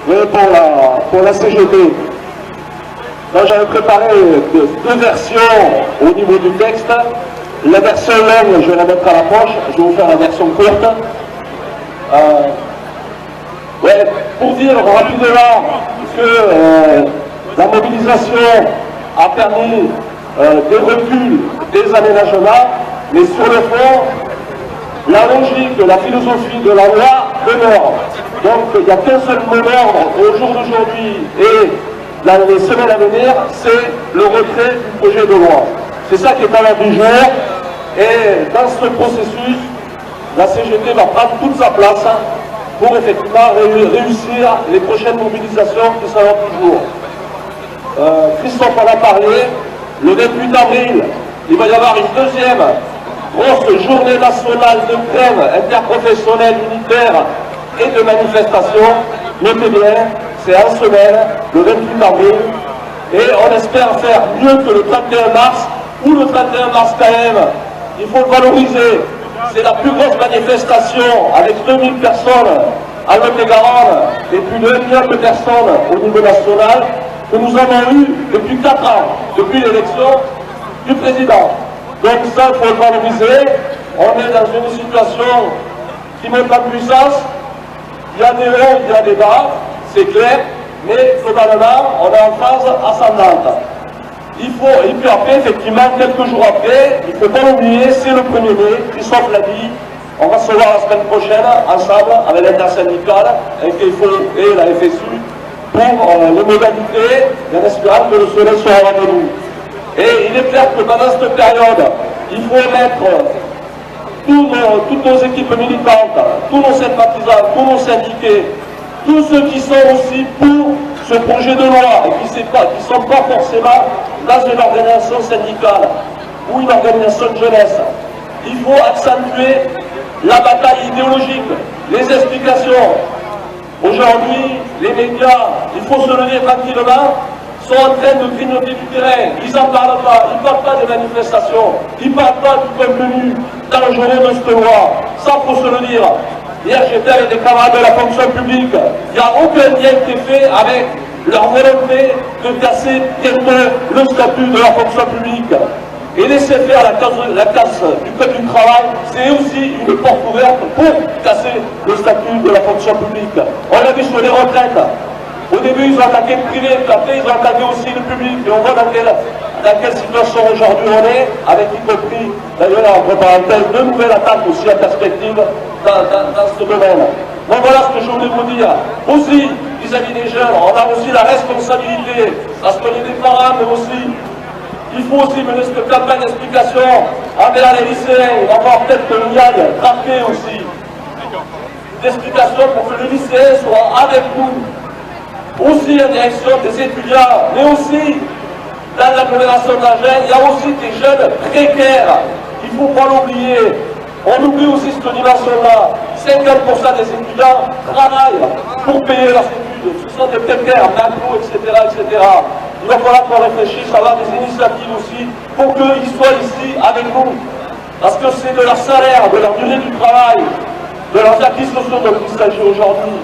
Oui, pour la CGT. J'avais préparé deux versions au niveau du texte. La version longue, je vais la mettre à la poche. Je vais vous faire la version courte. Ouais, pour dire rapidement que la mobilisation a permis des reculs, des aménagements, mais sur le fond, la logique, la philosophie de la loi demeure. Donc il n'y a qu'un seul mot d'ordre au jour d'aujourd'hui et dans les semaines à venir, c'est le retrait du projet de loi. C'est ça qui est à l'ordre du jour. Et dans ce processus, la CGT va prendre toute sa place pour effectivement réussir les prochaines mobilisations qui seront toujours. Christophe en a parlé, le 28 avril, il va y avoir une deuxième grosse journée nationale de grève interprofessionnelle unitaire et de manifestation. Notez bien, c'est en semaine, le 28 avril, et on espère faire mieux que le 31 mars, ou le 31 mars quand même, il faut le valoriser. C'est la plus grosse manifestation avec 2000 personnes à Lot-et-Garonne et plus de 1 million de personnes au niveau national que nous avons eu depuis 4 ans, depuis l'élection du président. Donc ça, il faut le valoriser. On est dans une situation qui monte en puissance. Il y a des hauts, il y a des bas, c'est clair, mais globalement, on est en phase ascendante. Il faut, et puis après, effectivement, quelques jours après, il ne faut pas l'oublier, c'est le 1er mai, Christophe l'a dit, on va se voir la semaine prochaine, ensemble, avec l'intersyndicale, avec FO et la FSU, pour les modalités, en espérant que le soleil sera avec nous. Et il est clair que pendant cette période, il faut mettre toutes nos équipes militantes, tous nos sympathisants, tous nos syndiqués, tous ceux qui sont aussi pour ce projet de loi et qui ne sont pas forcément dans une organisation syndicale ou une organisation de jeunesse. Il faut accentuer la bataille idéologique, les explications. Aujourd'hui, les médias, il faut se le dire tranquillement, sont en train de grignoter du terrain. Ils n'en parlent pas. Ils ne parlent pas des manifestations. Ils ne parlent pas du contenu dangereux de cette loi. Ça, il faut se le dire. Hier, j'étais avec des camarades de la fonction publique. Il n'y a aucun lien qui est fait avec leur volonté de casser bientôt le statut de la fonction publique. Et laisser faire la casse du code du travail, c'est aussi une porte ouverte pour casser le statut de la fonction publique. On l'a vu sur les retraites. Au début, ils ont attaqué le privé, puis après, ils ont attaqué aussi le public. Et on voit dans quelle situation aujourd'hui on est, avec y compris, d'ailleurs, entre parenthèses, de nouvelles attaques aussi en perspective dans ce domaine. Donc voilà ce que je voulais vous dire. Aussi, vis-à-vis des jeunes, on a aussi la responsabilité, parce qu'on est des parents, mais aussi, il faut aussi mener cette campagne d'explication envers les lycéens. Il va y avoir peut-être que l'IAG traqué aussi. D'explication pour que les lycéens soient avec nous. Aussi en direction des étudiants, mais aussi dans l'agglomération d'Agen, il y a aussi des jeunes précaires. Il ne faut pas l'oublier. On oublie aussi cette dimension-là. 50% des étudiants travaillent pour payer leurs études. Ce sont des précaires, macro, etc., etc. Il va falloir qu'on réfléchisse à avoir des initiatives aussi pour qu'ils soient ici avec nous. Parce que c'est de leur salaire, de leur durée du travail, de leurs acquis sociaux dont il s'agit aujourd'hui.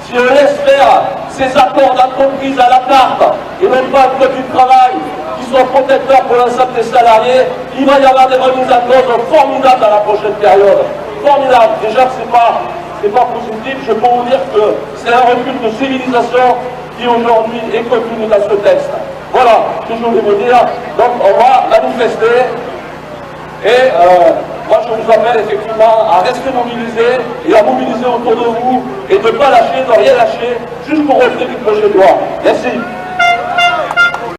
Si on laisse faire ces accords d'entreprise à la carte et même pas le code du travail qui sont protecteurs pour l'ensemble des salariés, il va y avoir des remises en cause formidables dans la prochaine période. Formidable. Déjà, c'est pas positif. Je peux vous dire que c'est un recul de civilisation qui aujourd'hui est contenu dans ce texte. Voilà ce que je voulais vous dire. Donc on va manifester et moi je vous appelle effectivement à rester mobilisés et à mobiliser autour de vous et de ne pas lâcher, de rien lâcher, jusqu'au retrait du projet de loi. Merci.